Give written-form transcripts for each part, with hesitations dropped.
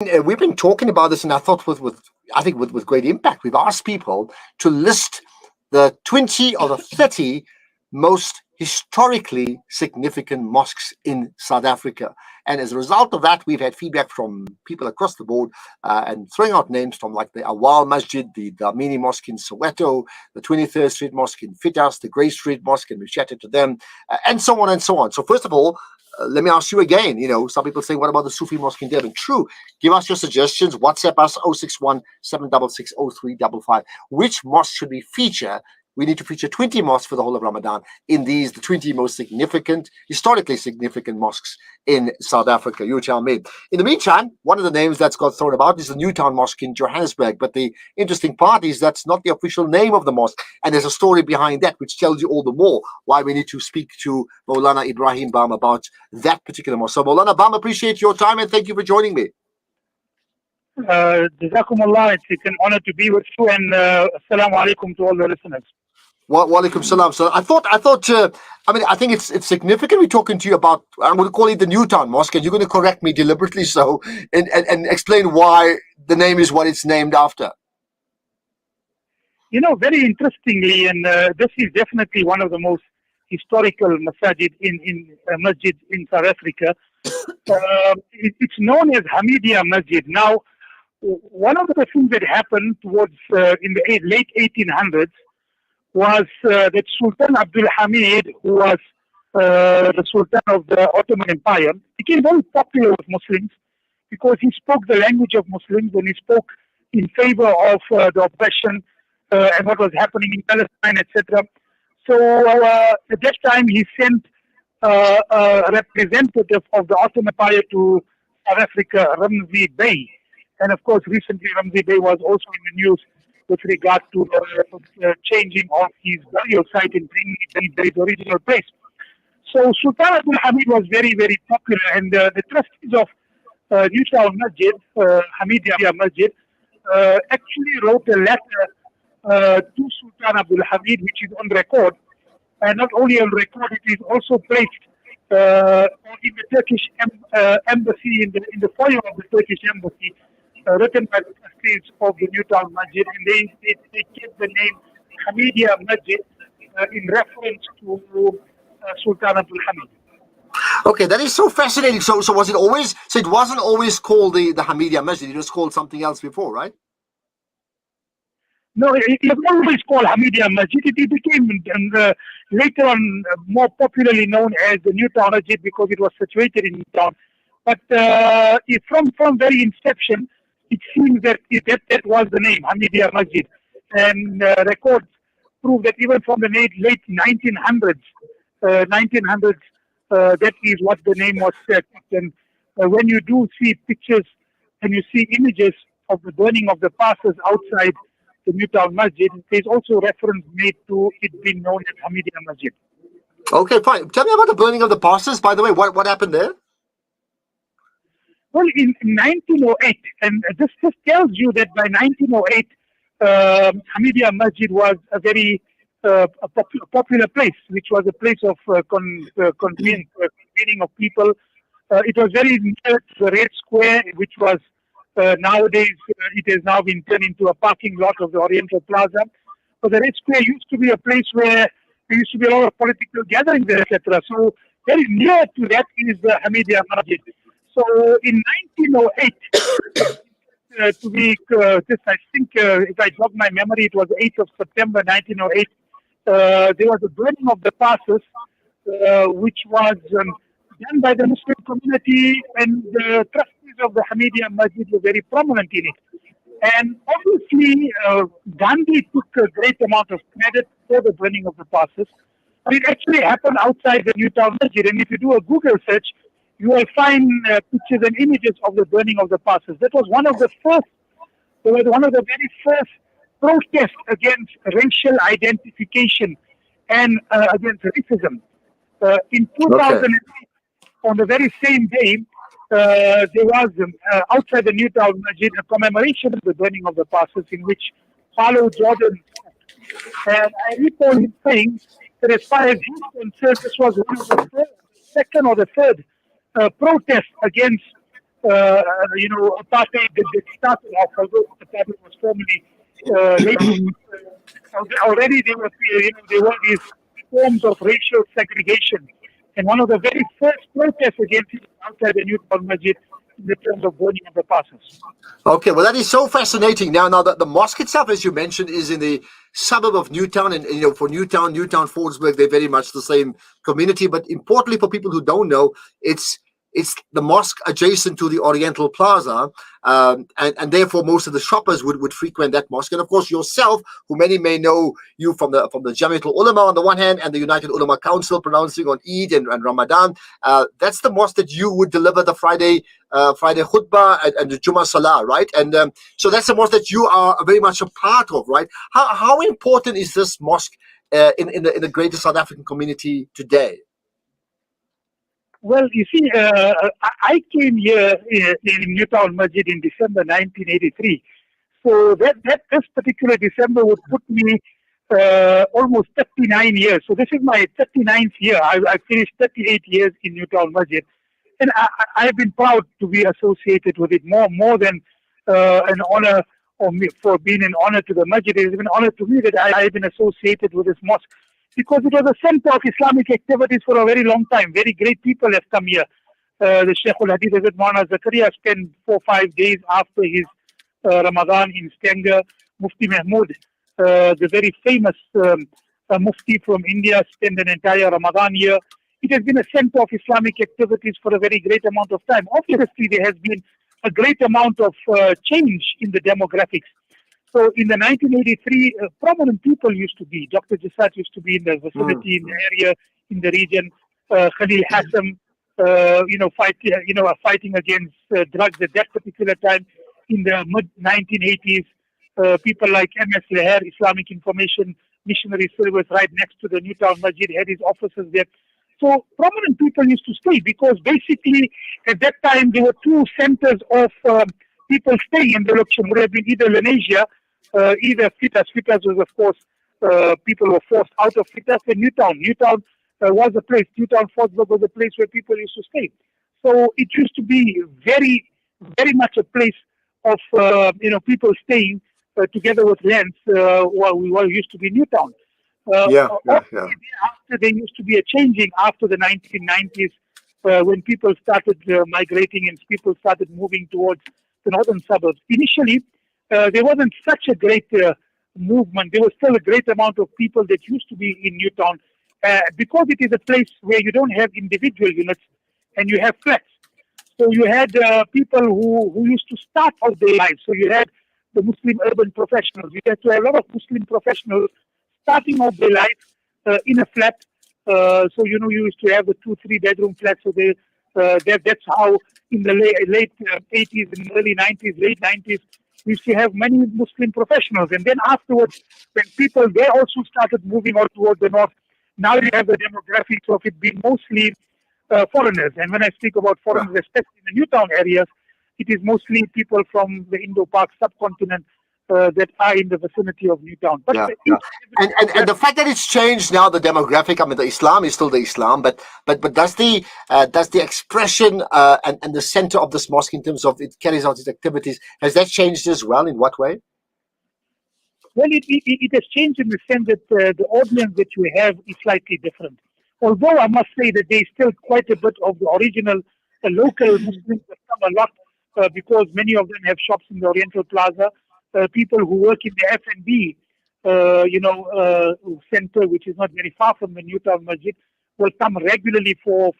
we've been talking about this, and I thought with great impact. We've asked people to list the 20 or the 30 most historically significant mosques in South Africa. And as a result of that, we've had feedback from people across the board and throwing out names from like the Awal Masjid, the Dlamini Mosque in Soweto, the 23rd Street Mosque in Fitas, the Grey Street Mosque, and we've chatted to them, and so on and so on. So first of all, let me ask you again, some people say, what about the Sufi Mosque in Durban? True. Give us your suggestions. WhatsApp us 061 766 0355. Which mosque should we feature? We need to feature 20 mosques for the whole of Ramadan in the 20 most significant, historically significant mosques in South Africa. You tell me. In the meantime, one of the names that's got thrown about is the Newtown Mosque in Johannesburg. But the interesting part is that's not the official name of the mosque. And there's a story behind that, which tells you all the more why we need to speak to Maulana Ibrahim Bam about that particular mosque. So Maulana Bam, appreciate your time and thank you for joining me. Jazakumullah. It's an honor to be with you, and assalamu alaikum to all the listeners. Wa alaikum salam. So I think it's significant. We're talking to you about, I'm going to call it the Newtown Mosque, and you're going to correct me deliberately so, and explain why the name is what it's named after. Very interestingly, and this is definitely one of the most historical masjid in South Africa. It's known as Hamidiya Masjid. Now, one of the things that happened towards in the late 1800s was that Sultan Abdul Hamid, who was the Sultan of the Ottoman Empire, became very popular with Muslims because he spoke the language of Muslims and he spoke in favor of the oppression and what was happening in Palestine, etc. So at that time he sent a representative of the Ottoman Empire to South Africa, Ramzi Bey. And of course, recently Ramzi Bey was also in the news with regard to the changing of his burial site and bringing it to the original place. So Sultan Abdul Hamid was very, very popular, and the trustees of Newtown Masjid, Hamidiya Masjid, actually wrote a letter to Sultan Abdul Hamid, which is on record, and not only on record, it is also placed in the Turkish embassy, in the foyer of the Turkish embassy, written by the trustees of the Newtown Masjid, and they kept the name Hamidiya Masjid in reference to Sultan Abdul Hamid. Okay, that is so fascinating. So was it always? So it wasn't always called the Hamidiya Masjid. It was called something else before, right? No, it was always called Hamidiya Masjid. It became later on more popularly known as the Newtown Masjid because it was situated in Newtown. But from very inception, it seems that that was the name, Hamidiya Masjid. And records prove that even from the late 1900s, that is what the name was set. And when you do see pictures and you see images of the burning of the pastors outside the Newtown Masjid, there's also reference made to it being known as Hamidiya Masjid. Okay, fine. Tell me about the burning of the pastors, by the way. What happened there? Well, in 1908, and this tells you that by 1908, Hamidiya Masjid was a very popular place, which was a place of convening of people. It was very near to the Red Square, which was nowadays, it has now been turned into a parking lot of the Oriental Plaza. But the Red Square used to be a place where there used to be a lot of political gatherings there, etc. So very near to that is the Hamidiya Masjid. So in 1908, to be just, I think if I jog my memory, it was 8th of September 1908. There was a burning of the pastors, which was done by the Muslim community, and the trustees of the Hamidiya Masjid were very prominent in it. And obviously, Gandhi took a great amount of credit for the burning of the pastors. But it actually happened outside the Newtown Masjid. And if you do a Google search, you will find pictures and images of the burning of the pastors. That was one of the very first protests against racial identification and against racism. In 2008, on the very same day, there was outside the Newtown Masjid a commemoration of the burning of the pastors, in which Paulo Jordan spoke. And I recall him saying that as far as he's concerned, this was one of the second or the third protest against apartheid that started off, although apartheid was formally later. Already there were, there were these forms of racial segregation. And one of the very first protests against it outside the Newtown Masjid in the terms of burning of the passes. Okay, well, that is so fascinating. Now the mosque itself, as you mentioned, is in the suburb of Newtown, and for Newtown, Fordsburg, they're very much the same community. But importantly, for people who don't know, it's the mosque adjacent to the Oriental Plaza, and therefore most of the shoppers would frequent that mosque. And of course, yourself, who many may know you from the Jamiatul Ulama on the one hand, and the United Ulama Council pronouncing on Eid and Ramadan. That's the mosque that you would deliver the Friday khutbah and the Jummah Salah, right? And so that's the mosque that you are very much a part of, right? How important is this mosque in the greater South African community today? Well, you see, I came here in Newtown Masjid in December 1983. So this particular December would put me almost 39 years. So this is my 39th year. I finished 38 years in Newtown Masjid. And I've been proud to be associated with it more than an honor for being an honor to the Masjid. It has been an honor to me that I've been associated with this mosque, because it was a center of Islamic activities for a very long time. Very great people have come here. The Sheikh al-Hadith Hazrat Maulana Zakaria spent 4 or 5 days after his Ramadan in Stanger. Mufti Mahmud, the very famous Mufti from India, spent an entire Ramadan year. It has been a center of Islamic activities for a very great amount of time. Obviously, there has been a great amount of change in the demographics. So in the 1983, prominent people used to be. Dr. Jasad used to be in the vicinity, in the area, in the region. Khalil Hassam, fighting against drugs at that particular time. In the mid-1980s, people like M.S. Leher, Islamic Information Missionary Service, right next to the Newtown Masjid, had his offices there. So prominent people used to stay, because basically at that time there were two centers of people staying in the election. Would have been either Lenasia, either Fitas. Fitas was, of course, people were forced out of Fitas, and Newtown. Newtown was a place, Newtown Fordsburg was a place where people used to stay. So it used to be very, very much a place of, people staying together with lands while used to be Newtown. After there used to be a changing after the 1990s, when people started migrating and people started moving towards the northern suburbs. Initially, there wasn't such a great movement. There was still a great amount of people that used to be in Newtown, because it is a place where you don't have individual units and you have flats. So you had people who used to start out their lives. So you had the Muslim urban professionals. You had to have a lot of Muslim professionals starting off their life in a flat. So you used to have the 2-3 bedroom flats. So that's how in the late 80s and early 90s, late 90s, we used to have many Muslim professionals. And then afterwards, when people, they also started moving out toward the north, now you have the demographics of it being mostly foreigners. And when I speak about foreigners, especially in the Newtown areas, it is mostly people from the Indo-Pak subcontinent that are in the vicinity of Newtown. But And the fact that it's changed now, the demographic, I mean, the Islam is still the Islam, but does the expression and the center of this mosque in terms of it carries out its activities, has that changed as well? In what way? Well, it has changed in the sense that the audience that you have is slightly different. Although I must say that there is still quite a bit of the original, the local Muslims that come a lot, because many of them have shops in the Oriental Plaza. People who work in the F&B, center, which is not very far from the Newtown Masjid, will come regularly for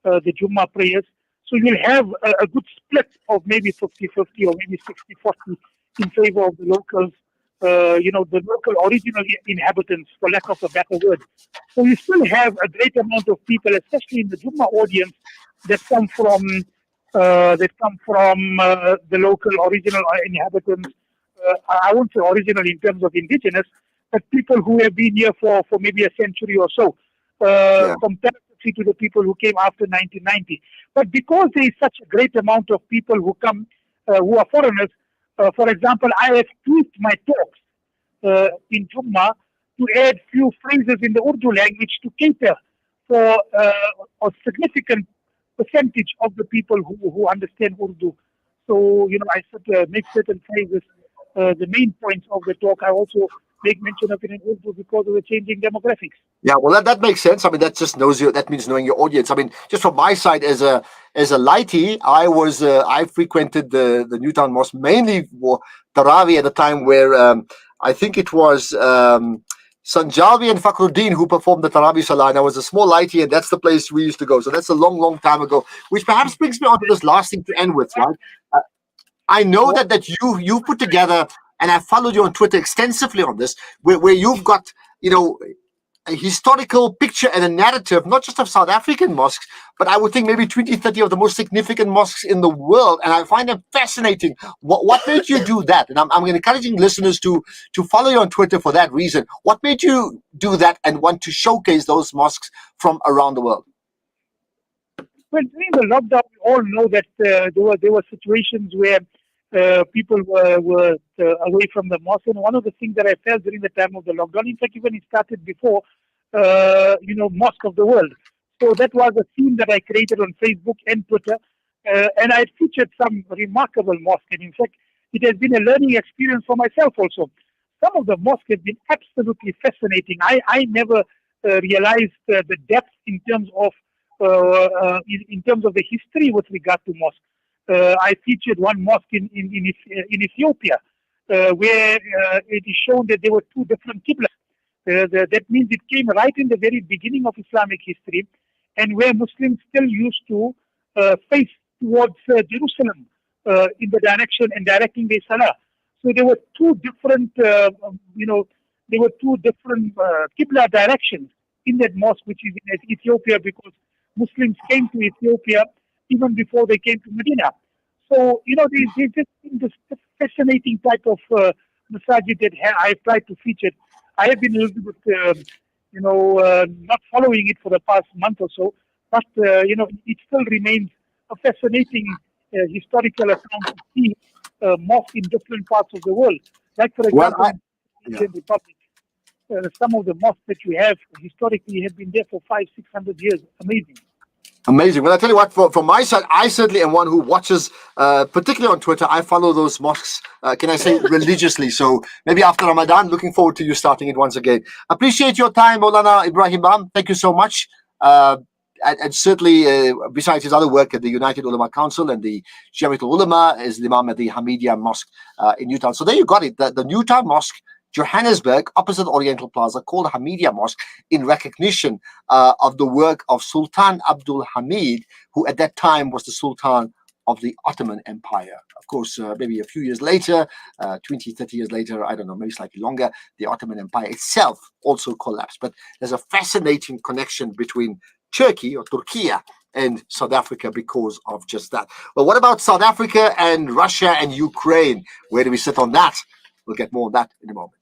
the Jummah prayers. So you'll have a good split of maybe 50-50 or maybe 60-40 in favor of the locals, the local original inhabitants, for lack of a better word. So you still have a great amount of people, especially in the Jummah audience, that come from the local original inhabitants. I won't say original in terms of indigenous, but people who have been here for maybe a century or so, comparatively to the people who came after 1990. But because there is such a great amount of people who come, who are foreigners, for example, I have tweaked my talks in Jummah to add few phrases in the Urdu language to cater for a significant percentage of the people who understand Urdu. So, I make certain phrases, the main points of the talk. I also make mention of it in Urdu because of the changing demographics. Yeah, well, that makes sense. I mean, that just knows you. That means knowing your audience. I mean, just from my side as a laity, I frequented the Newtown Mosque mainly for Tarawih at the time, where I think it was Sanjabi and Fakhruddin who performed the Tarawih Salah. And I was a small laity, and that's the place we used to go. So that's a long, long time ago. Which perhaps brings me on to this last thing to end with, right? I know that you've put together, and I followed you on Twitter extensively on this, where you've got a historical picture and a narrative, not just of South African mosques, but I would think maybe 20, 30 of the most significant mosques in the world. And I find them fascinating. What made you do that? And I'm encouraging listeners to follow you on Twitter for that reason. What made you do that and want to showcase those mosques from around the world? Well, during the lockdown, we all know that there were situations where people were away from the mosque. And one of the things that I felt during the time of the lockdown, in fact, even it started before, Mosque of the World. So that was a theme that I created on Facebook and Twitter. And I featured some remarkable mosques. And in fact, it has been a learning experience for myself also. Some of the mosques have been absolutely fascinating. I never realized the depth in terms of the history with regard to mosques. I featured one mosque in Ethiopia, where it is shown that there were two different qiblas. That means it came right in the very beginning of Islamic history, and where Muslims still used to face towards Jerusalem in the direction and directing their salah. So there were two different, qibla directions in that mosque, which is in Ethiopia, because Muslims came to Ethiopia even before they came to Medina. So, there's just this fascinating type of masajid that I've tried to feature. I have been a little bit, not following it for the past month or so, but, it still remains a fascinating historical account to see mosques in different parts of the world. Like, for example, in the Republic, some of the mosques that we have historically have been there for 500-600 years. Amazing. Amazing. Well, I tell you what, from my side, I certainly am one who watches, particularly on Twitter. I follow those mosques, can I say, religiously. So maybe after Ramadan, looking forward to you starting it once again. Appreciate your time, Maulana Ibrahim Bam. Thank you so much. And certainly, besides his other work at the United Ulama Council and the Jamiatul Ulama, is the Imam at the Hamidiya Mosque in Newtown. So there you got it. The Newtown Mosque, Johannesburg, opposite Oriental Plaza, called Hamidiya Mosque in recognition of the work of Sultan Abdul Hamid, who at that time was the Sultan of the Ottoman Empire. Of course, maybe a few years later, 20, 30 years later, I don't know, maybe slightly longer, the Ottoman Empire itself also collapsed. But there's a fascinating connection between Turkey or Turkey and South Africa because of just that. Well, what about South Africa and Russia and Ukraine? Where do we sit on that? We'll get more on that in a moment.